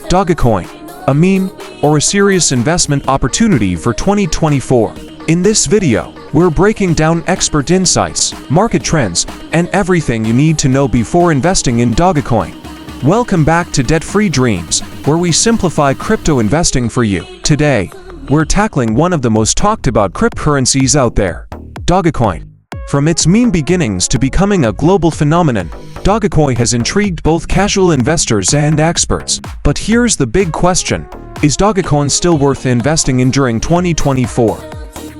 Dogecoin, a meme or a serious investment opportunity for 2024? In this video, we're breaking down expert insights, market trends, and everything you need to know before investing in Dogecoin. Welcome back to Debt-Free Dreams, where we simplify crypto investing for you. Today, we're tackling one of the most talked about cryptocurrencies out there, Dogecoin. From its meme beginnings to becoming a global phenomenon, Dogecoin has intrigued both casual investors and experts. But here's the big question: is Dogecoin still worth investing in during 2024?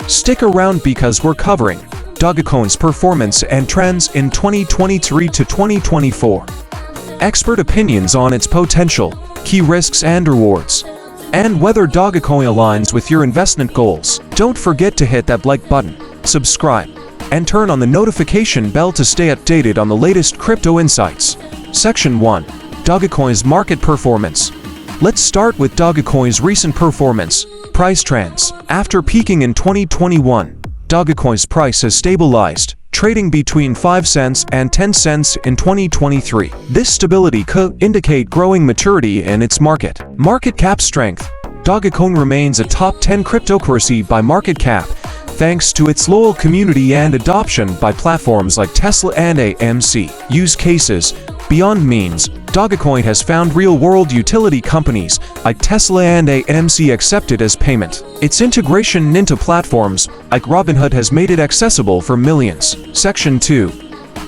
Stick around because we're covering Dogecoin's performance and trends in 2023 to 2024, expert opinions on its potential, key risks and rewards, and whether Dogecoin aligns with your investment goals. Don't forget to hit that like button, subscribe, and turn on the notification bell to stay updated on the latest crypto insights. Section 1. Dogecoin's market performance. Let's start with Dogecoin's recent performance. Price trends. After peaking in 2021, Dogecoin's price has stabilized, trading between 5 cents and 10 cents in 2023. This stability could indicate growing maturity in its market. Market cap strength. Dogecoin remains a top 10 cryptocurrency by market cap, thanks to its loyal community and adoption by platforms like Tesla and AMC. Use cases. Beyond memes, Dogecoin has found real-world utility companies like Tesla and AMC accept it as payment. Its integration into platforms like Robinhood has made it accessible for millions. Section 2.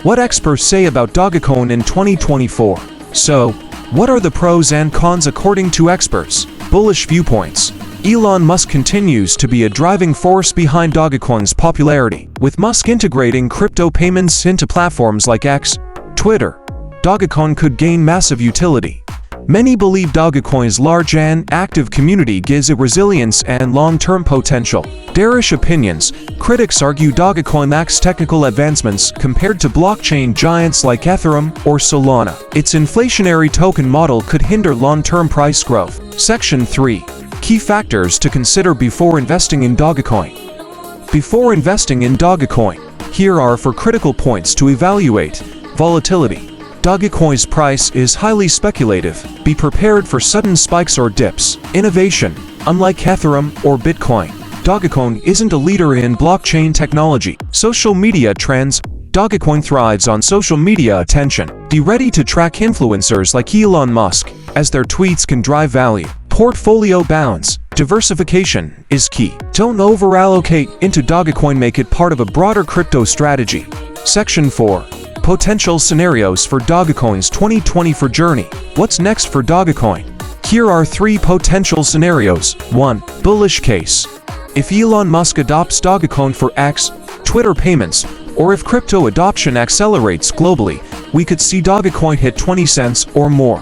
What experts say about Dogecoin in 2024. So, what are the pros and cons according to experts? Bullish viewpoints. Elon Musk continues to be a driving force behind Dogecoin's popularity. With Musk integrating crypto payments into platforms like X, Twitter, Dogecoin could gain massive utility. Many believe Dogecoin's large and active community gives it resilience and long-term potential. Bearish opinions. Critics argue Dogecoin lacks technical advancements compared to blockchain giants like Ethereum or Solana. Its inflationary token model could hinder long-term price growth. Section 3. Key factors to consider before investing in Dogecoin. Before investing in Dogecoin, here are 4 critical points to evaluate. Volatility. Dogecoin's price is highly speculative. Be prepared for sudden spikes or dips. Innovation. Unlike Ethereum or Bitcoin, Dogecoin isn't a leader in blockchain technology. Social media trends. Dogecoin thrives on social media attention. Be ready to track influencers like Elon Musk, as their tweets can drive value. Portfolio balance. Diversification is key. Don't over-allocate into Dogecoin, make it part of a broader crypto strategy. Section 4. Potential scenarios for Dogecoin's 2024 journey. What's next for Dogecoin? Here are 3 potential scenarios. 1. Bullish case. If Elon Musk adopts Dogecoin for X, Twitter payments, or if crypto adoption accelerates globally, we could see Dogecoin hit 20 cents or more.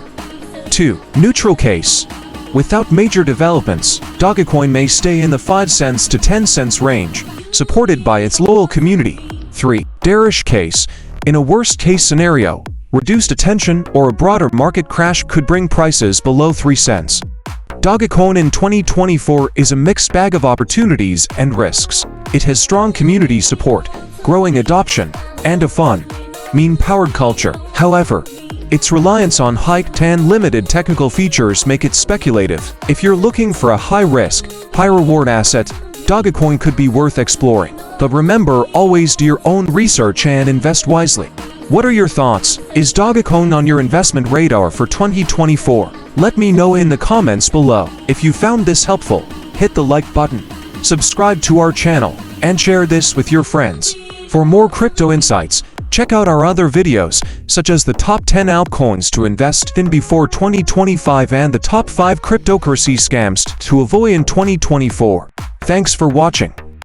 2. Neutral case. Without major developments, Dogecoin may stay in the 5 cents to 10 cents range, supported by its loyal community. 3. Bearish case. In a worst-case scenario, reduced attention or a broader market crash could bring prices below 3 cents. Dogecoin in 2024 is a mixed bag of opportunities and risks. It has strong community support, growing adoption, and a fun, meme-powered culture. However, its reliance on hype and limited technical features make it speculative. If you're looking for a high-risk, high-reward asset, Dogecoin could be worth exploring. But remember, always do your own research and invest wisely. What are your thoughts? Is Dogecoin on your investment radar for 2024? Let me know in the comments below. If you found this helpful, hit the like button, subscribe to our channel, and share this with your friends. For more crypto insights, check out our other videos, such as the top 10 altcoins to invest in before 2025 and the top 5 cryptocurrency scams to avoid in 2024. Thanks for watching.